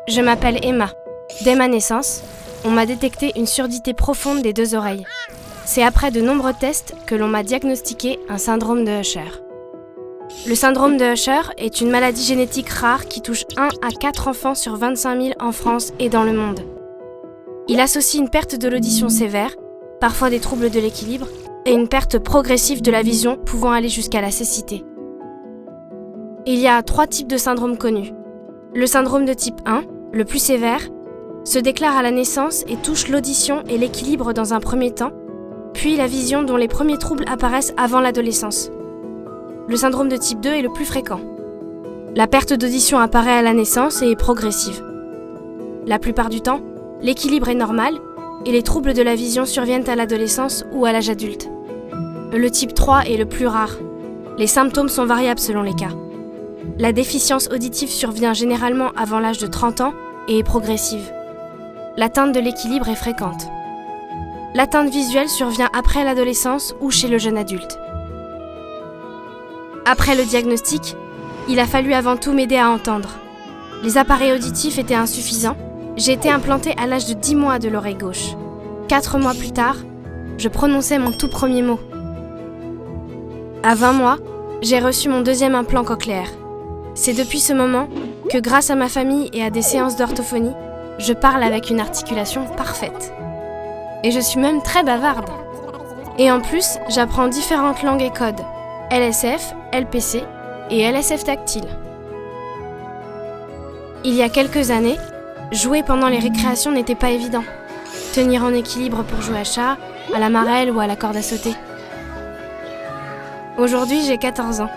Je m'appelle Emma. Dès ma naissance, on m'a détecté une surdité profonde des 2 oreilles. C'est après de nombreux tests que l'on m'a diagnostiqué un syndrome de Usher. Le syndrome de Usher est une maladie génétique rare qui touche 1 à 4 enfants sur 25 000 en France et dans le monde. Il associe une perte de l'audition sévère, parfois des troubles de l'équilibre, et une perte progressive de la vision pouvant aller jusqu'à la cécité. Il y a 3 types de syndromes connus. Le syndrome de type 1, le plus sévère, se déclare à la naissance et touche l'audition et l'équilibre dans un premier temps, puis la vision dont les premiers troubles apparaissent avant l'adolescence. Le syndrome de type 2 est le plus fréquent. La perte d'audition apparaît à la naissance et est progressive. La plupart du temps, l'équilibre est normal et les troubles de la vision surviennent à l'adolescence ou à l'âge adulte. Le type 3 est le plus rare. Les symptômes sont variables selon les cas. La déficience auditive survient généralement avant l'âge de 30 ans et est progressive. L'atteinte de l'équilibre est fréquente. L'atteinte visuelle survient après l'adolescence ou chez le jeune adulte. Après le diagnostic, il a fallu avant tout m'aider à entendre. Les appareils auditifs étaient insuffisants. J'ai été implantée à l'âge de 10 mois de l'oreille gauche. 4 mois plus tard, je prononçais mon tout premier mot. À 20 mois, j'ai reçu mon 2e implant cochléaire. C'est depuis ce moment que, grâce à ma famille et à des séances d'orthophonie, je parle avec une articulation parfaite. Et je suis même très bavarde. Et en plus, j'apprends différentes langues et codes, LSF, LPC et LSF tactile. Il y a quelques années, jouer pendant les récréations n'était pas évident. Tenir en équilibre pour jouer à chat, à la marelle ou à la corde à sauter. Aujourd'hui, j'ai 14 ans.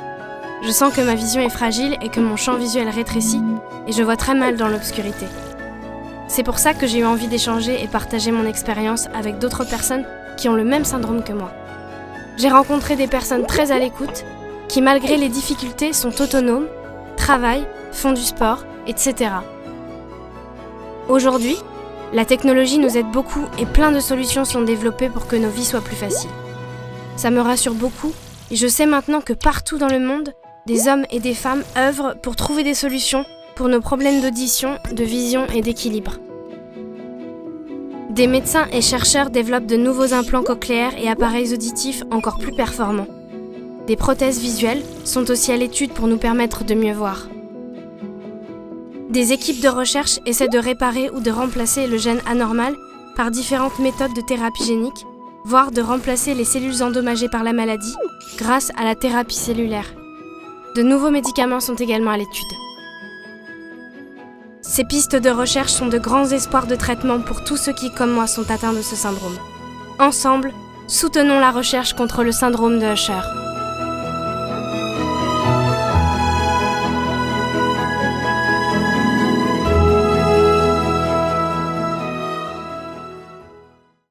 Je sens que ma vision est fragile et que mon champ visuel rétrécit et je vois très mal dans l'obscurité. C'est pour ça que j'ai eu envie d'échanger et partager mon expérience avec d'autres personnes qui ont le même syndrome que moi. J'ai rencontré des personnes très à l'écoute qui, malgré les difficultés, sont autonomes, travaillent, font du sport, etc. Aujourd'hui, la technologie nous aide beaucoup et plein de solutions sont développées pour que nos vies soient plus faciles. Ça me rassure beaucoup et je sais maintenant que partout dans le monde, des hommes et des femmes œuvrent pour trouver des solutions pour nos problèmes d'audition, de vision et d'équilibre. Des médecins et chercheurs développent de nouveaux implants cochléaires et appareils auditifs encore plus performants. Des prothèses visuelles sont aussi à l'étude pour nous permettre de mieux voir. Des équipes de recherche essaient de réparer ou de remplacer le gène anormal par différentes méthodes de thérapie génique, voire de remplacer les cellules endommagées par la maladie grâce à la thérapie cellulaire. De nouveaux médicaments sont également à l'étude. Ces pistes de recherche sont de grands espoirs de traitement pour tous ceux qui, comme moi, sont atteints de ce syndrome. Ensemble, soutenons la recherche contre le syndrome de Usher.